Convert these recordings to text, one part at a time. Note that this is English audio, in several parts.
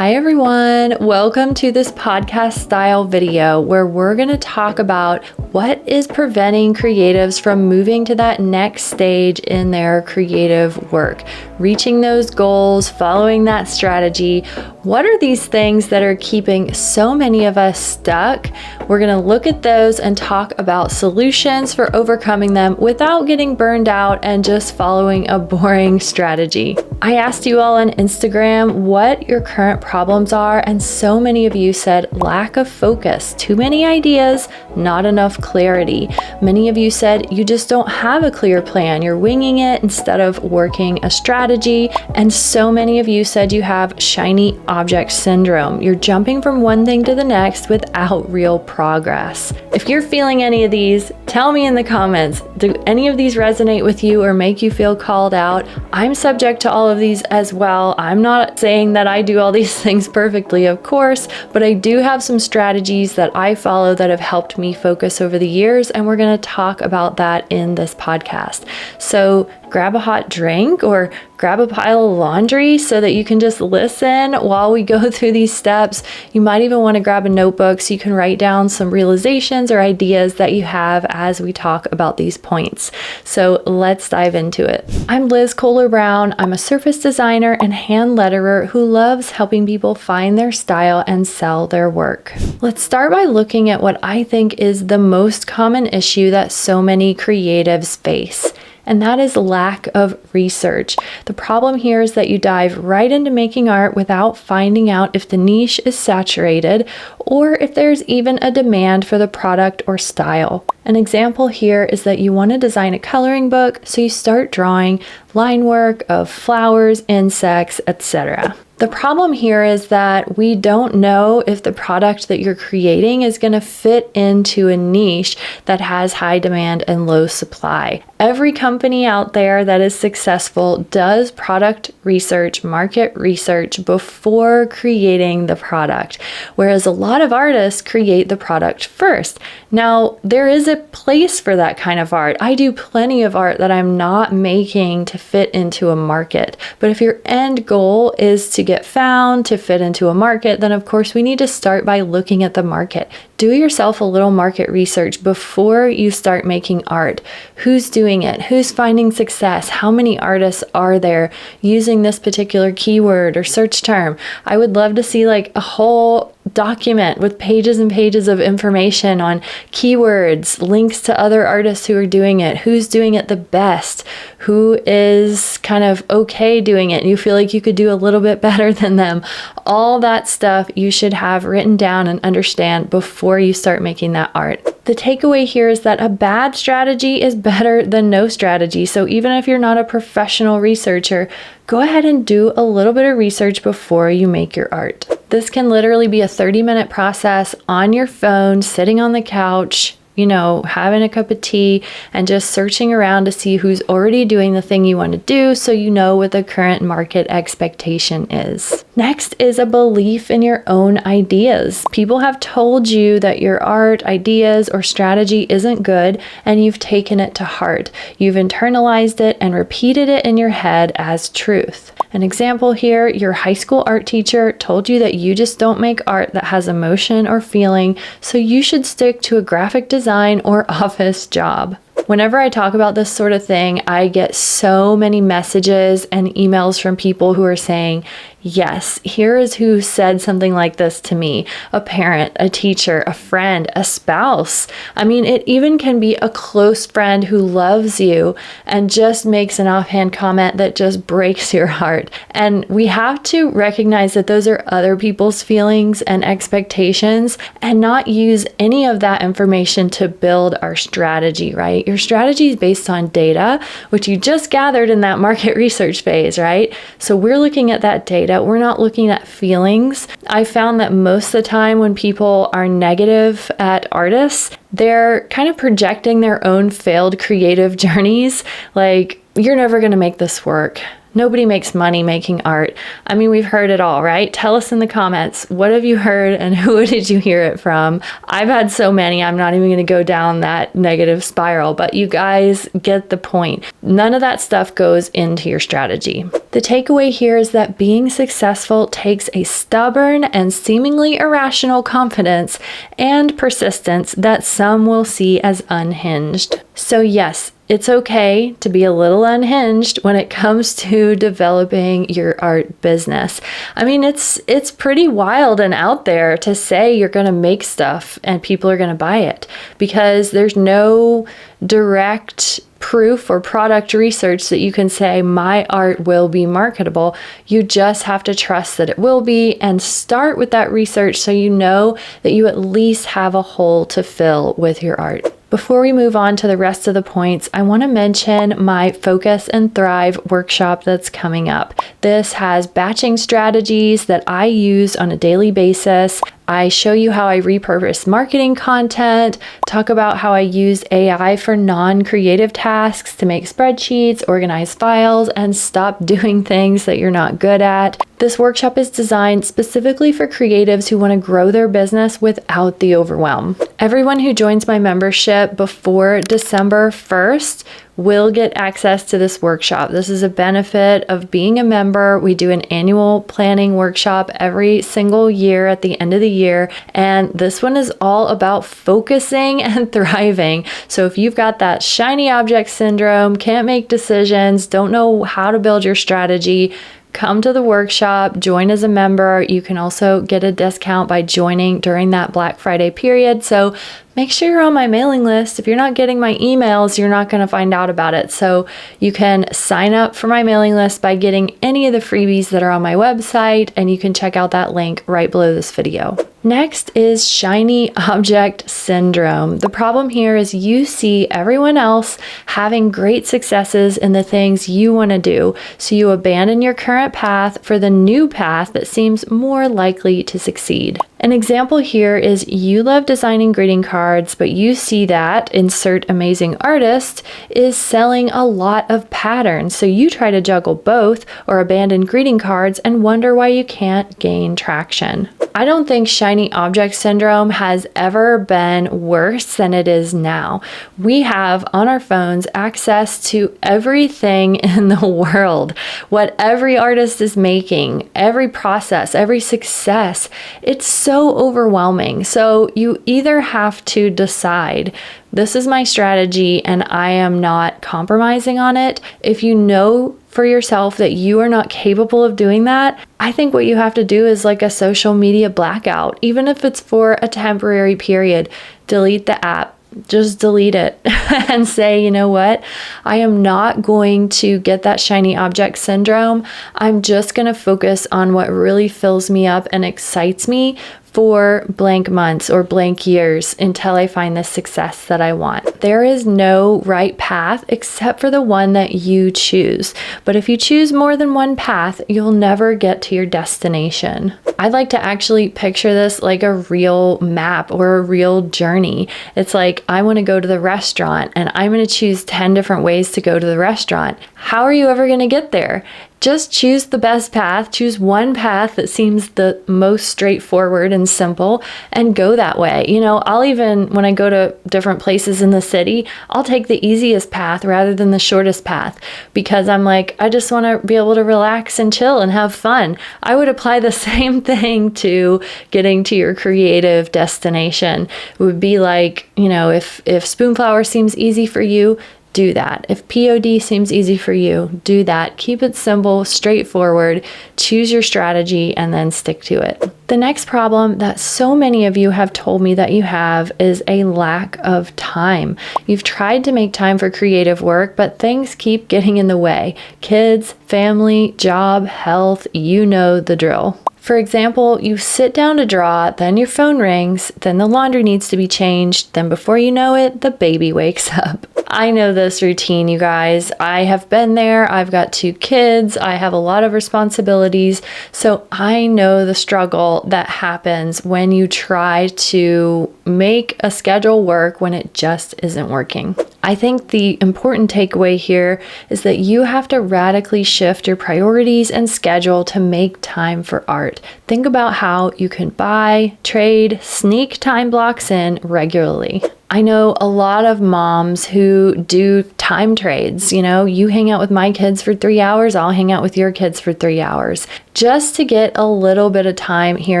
Hi everyone, welcome to this podcast style video where we're going to talk about what is preventing creatives from moving to that next stage in their creative work, reaching those goals, following that strategy. What are these things that are keeping so many of us stuck? We're going to look at those and talk about solutions for overcoming them without getting burned out and just following a boring strategy. I asked you all on Instagram what your current problems are, and so many of you said lack of focus, too many ideas, not enough clarity. Many of you said you just don't have a clear plan, you're winging it instead of working a strategy, and so many of you said you have shiny object syndrome. You're jumping from one thing to the next without real progress. If you're feeling any of these, tell me in the comments. Do any of these resonate with you or make you feel called out? I'm subject to all of these as well. I'm not saying that I do all these things perfectly, of course, but I do have some strategies that I follow that have helped me focus over the years, and we're going to talk about that in this podcast. So grab a hot drink or grab a pile of laundry so that you can just listen while we go through these steps. You might even want to grab a notebook so you can write down some realizations or ideas that you have as we talk about these points. So let's dive into it. I'm Liz Kohler Brown. I'm a surface designer and hand letterer who loves helping people find their style and sell their work. Let's start by looking at what I think is the most common issue that so many creatives face. And that is lack of research. The problem here is that you dive right into making art without finding out if the niche is saturated or if there's even a demand for the product or style. An example here is that you want to design a coloring book, so you start drawing line work of flowers, insects, etc. The problem here is that we don't know if the product that you're creating is going to fit into a niche that has high demand and low supply. Every company out there that is successful does product research, market research before creating the product, whereas a lot of artists create the product first. Now, there is a place for that kind of art. I do plenty of art that I'm not making to fit into a market. But if your end goal is to get found, to fit into a market, then of course we need to start by looking at the market. Do yourself a little market research before you start making art. Who's doing it? Who's finding success? How many artists are there using this particular keyword or search term? I would love to see like a whole document with pages and pages of information on keywords, links to other artists who are doing it, who's doing it the best, who is kind of okay doing it, and you feel like you could do a little bit better than them. All that stuff you should have written down and understand before you start making that art. The takeaway here is that a bad strategy is better than no strategy. So even if you're not a professional researcher, go ahead and do a little bit of research before you make your art. This can literally be a 30-minute process on your phone, sitting on the couch, having a cup of tea and just searching around to see who's already doing the thing you want to do so you know what the current market expectation is. Next is a belief in your own ideas. People have told you that your art, ideas, or strategy isn't good, and you've taken it to heart. You've internalized it and repeated it in your head as truth. An example here, your high school art teacher told you that you just don't make art that has emotion or feeling, so you should stick to a graphic design or office job. Whenever I talk about this sort of thing, I get so many messages and emails from people who are saying, yes, here is who said something like this to me. A parent, a teacher, a friend, a spouse. I mean, it even can be a close friend who loves you and just makes an offhand comment that just breaks your heart. And we have to recognize that those are other people's feelings and expectations and not use any of that information to build our strategy, right? Your strategy is based on data, which you just gathered in that market research phase, right? So we're looking at that data. We're not looking at feelings. I found that most of the time when people are negative at artists, they're kind of projecting their own failed creative journeys. Like, you're never going to make this work. Nobody makes money making art. I mean, we've heard it all, right? Tell us in the comments, what have you heard and who did you hear it from? I've had so many, I'm not even going to go down that negative spiral, but you guys get the point. None of that stuff goes into your strategy. The takeaway here is that being successful takes a stubborn and seemingly irrational confidence and persistence that some will see as unhinged. So yes, it's okay to be a little unhinged when it comes to developing your art business. I mean, it's pretty wild and out there to say you're going to make stuff and people are going to buy it, because there's no direct proof or product research that you can say my art will be marketable. You just have to trust that it will be and start with that research so you know that you at least have a hole to fill with your art. Before we move on to the rest of the points, I want to mention my Focus and Thrive workshop that's coming up. This has batching strategies that I use on a daily basis. I show you how I repurpose marketing content, talk about how I use AI for non-creative tasks to make spreadsheets, organize files, and stop doing things that you're not good at. This workshop is designed specifically for creatives who want to grow their business without the overwhelm. Everyone who joins my membership before December 1st will get access to this workshop. This is a benefit of being a member. We do an annual planning workshop every single year at the end of the year, and this one is all about focusing and thriving. So if you've got that shiny object syndrome, can't make decisions, don't know how to build your strategy, come to the workshop, join as a member. You can also get a discount by joining during that Black Friday period. So make sure you're on my mailing list. If you're not getting my emails, you're not going to find out about it. So you can sign up for my mailing list by getting any of the freebies that are on my website, and you can check out that link right below this video. Next is shiny object syndrome. The problem here is you see everyone else having great successes in the things you want to do, so you abandon your current path for the new path that seems more likely to succeed. An example here is you love designing greeting cards, but you see that insert amazing artist is selling a lot of patterns. So you try to juggle both or abandon greeting cards and wonder why you can't gain traction. I don't think shiny object syndrome has ever been worse than it is now. We have on our phones access to everything in the world. What every artist is making, every process, every success, it's so overwhelming. So you either have to decide, this is my strategy and I am not compromising on it. If you know for yourself that you are not capable of doing that, I think what you have to do is like a social media blackout. Even if it's for a temporary period, delete the app. Just delete it and say, you know what? I am not going to get that shiny object syndrome. I'm just going to focus on what really fills me up and excites me for blank months or blank years until I find the success that I want. There is no right path except for the one that you choose. But if you choose more than one path, you'll never get to your destination. I'd like to actually picture this like a real map or a real journey. It's like, I want to go to the restaurant and I'm going to choose 10 different ways to go to the restaurant. How are you ever going to get there? Just choose the best path, choose one path that seems the most straightforward and simple, and go that way. You know, I'll even, when I go to different places in the city, I'll take the easiest path rather than the shortest path, because I'm like, I just want to be able to relax and chill and have fun. I would apply the same thing to getting to your creative destination. It would be like, you know, if Spoonflower seems easy for you, do that. If POD seems easy for you, do that. Keep it simple, straightforward, choose your strategy, and then stick to it. The next problem that so many of you have told me that you have is a lack of time. You've tried to make time for creative work, but things keep getting in the way. Kids, family, job, health, you know the drill. For example, you sit down to draw, then your phone rings, then the laundry needs to be changed, then before you know it, the baby wakes up. I know this routine, you guys. I have been there. I've got 2 kids. I have a lot of responsibilities. So I know the struggle that happens when you try to make a schedule work when it just isn't working. I think the important takeaway here is that you have to radically shift your priorities and schedule to make time for art. Think about how you can buy, trade, sneak time blocks in regularly. I know a lot of moms who do time trades. You hang out with my kids for 3 hours, I'll hang out with your kids for 3 hours, just to get a little bit of time here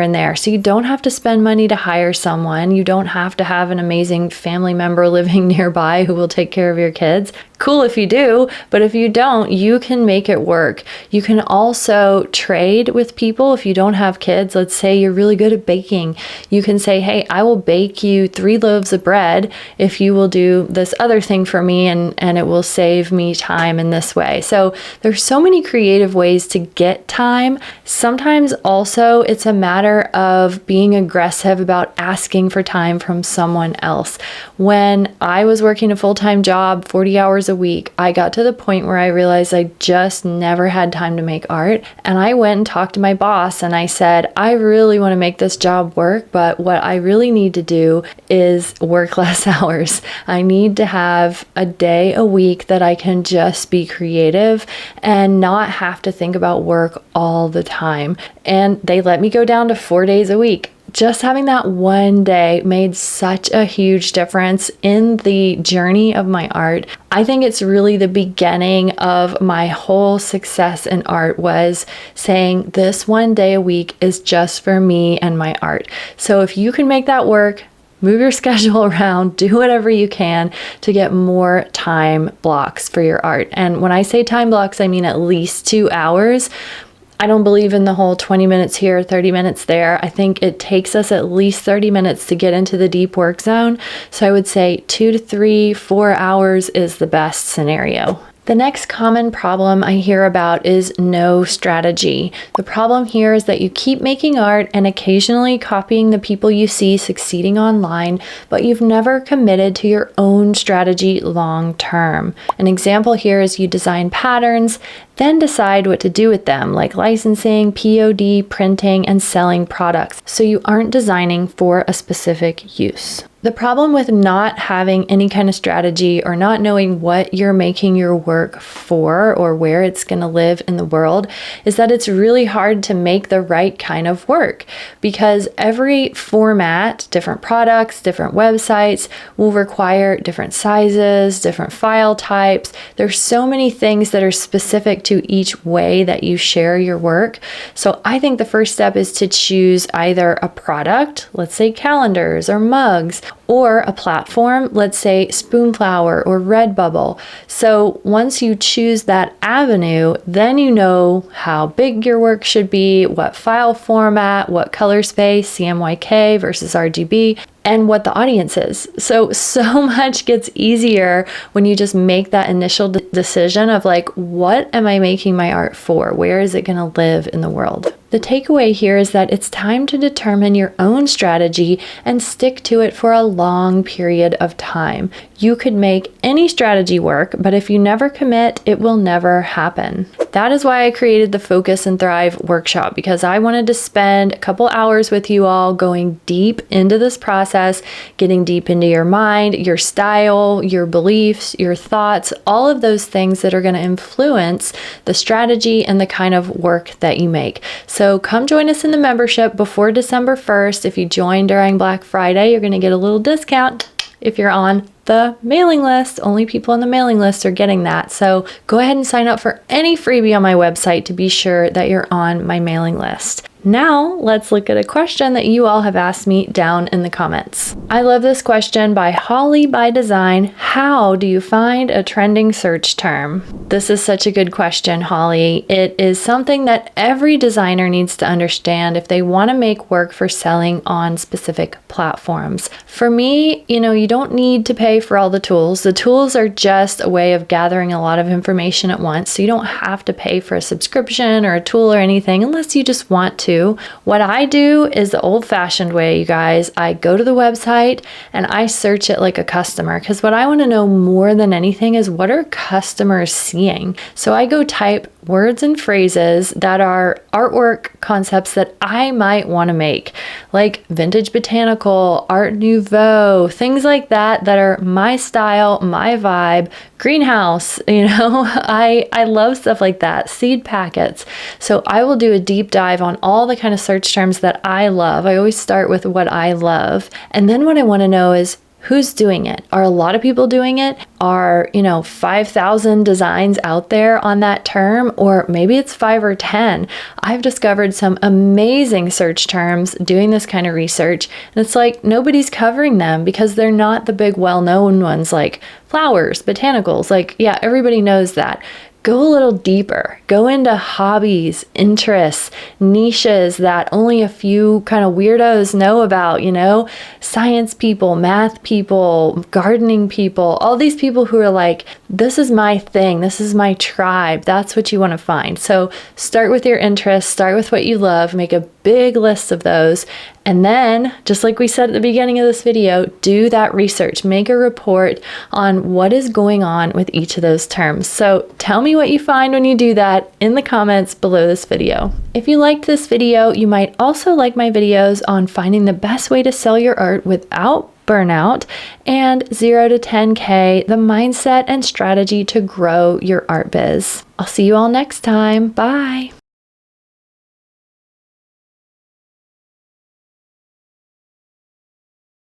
and there. So you don't have to spend money to hire someone. You don't have to have an amazing family member living nearby who will take care of your kids. Cool if you do, but if you don't, you can make it work. You can also trade with people if you don't have kids. Let's say you're really good at baking. You can say, hey, I will bake you 3 loaves of bread if you will do this other thing for me, and it will save me time in this way. So there's so many creative ways to get time. Sometimes also it's a matter of being aggressive about asking for time from someone else. When I was working a full-time job, 40 hours a week, I got to the point where I realized I just never had time to make art. And I went and talked to my boss and I said, I really want to make this job work, but what I really need to do is work less hours. I need to have a day a week that I can just be creative and not have to think about work all the time. And they let me go down to 4 days a week. Just having that one day made such a huge difference in the journey of my art. I think it's really the beginning of my whole success in art, was saying this one day a week is just for me and my art. So if you can make that work, move your schedule around, do whatever you can to get more time blocks for your art. And when I say time blocks, I mean at least 2 hours. I don't believe in the whole 20 minutes here, 30 minutes there. I think it takes us at least 30 minutes to get into the deep work zone. So I would say 2 to 3, 4 hours is the best scenario. The next common problem I hear about is no strategy. The problem here is that you keep making art and occasionally copying the people you see succeeding online, but you've never committed to your own strategy long term. An example here is you design patterns, then decide what to do with them, like licensing, POD, printing, and selling products. So you aren't designing for a specific use. The problem with not having any kind of strategy or not knowing what you're making your work for or where it's going to live in the world is that it's really hard to make the right kind of work, because every format, different products, different websites will require different sizes, different file types. There's so many things that are specific to each way that you share your work. So I think the first step is to choose either a product, let's say calendars or mugs, or a platform, let's say Spoonflower or Redbubble. So once you choose that avenue, then you know how big your work should be, what file format, what color space, CMYK versus RGB, and what the audience is. So much gets easier when you just make that initial decision of like, what am I making my art for? Where is it going to live in the world? The takeaway here is that it's time to determine your own strategy and stick to it for a long period of time. You could make any strategy work, but if you never commit, it will never happen. That is why I created the Focus and Thrive workshop, because I wanted to spend a couple hours with you all going deep into this process, getting deep into your mind, your style, your beliefs, your thoughts, all of those things that are going to influence the strategy and the kind of work that you make. So come join us in the membership before December 1st. If you join during Black Friday, you're going to get a little discount if you're on the mailing list. Only people on the mailing list are getting that. So go ahead and sign up for any freebie on my website to be sure that you're on my mailing list. Now, let's look at a question that you all have asked me down in the comments. I love this question by Holly by Design. How do you find a trending search term? This is such a good question, Holly. It is something that every designer needs to understand if they want to make work for selling on specific platforms. For me, you don't need to pay for all the tools. The tools are just a way of gathering a lot of information at once. So you don't have to pay for a subscription or a tool or anything unless you just want to. to. What I do is the old-fashioned way, you guys. I go to the website and I search it like a customer, because what I want to know more than anything is, what are customers seeing? So I go type words and phrases that are artwork concepts that I might want to make, like vintage botanical, art nouveau, things like that are my style, my vibe, greenhouse, I love stuff like that, seed packets. So I will do a deep dive on all the kind of search terms that I love. I always start with what I love. And then what I want to know is, who's doing it? Are a lot of people doing it? Are, 5,000 designs out there on that term? Or maybe it's 5 or 10. I've discovered some amazing search terms doing this kind of research. And it's like nobody's covering them because they're not the big well-known ones like flowers, botanicals. Like, yeah, everybody knows that. Go a little deeper, go into hobbies, interests, niches that only a few kind of weirdos know about, science people, math people, gardening people, all these people who are like, this is my thing, this is my tribe. That's what you want to find. So start with your interests, start with what you love, make a big list of those. And then, just like we said at the beginning of this video, do that research, make a report on what is going on with each of those terms. So tell me what you find when you do that in the comments below this video. If you liked this video, you might also like my videos on finding the best way to sell your art without burnout, and 0 to 10K, the mindset and strategy to grow your art biz. I'll see you all next time. Bye.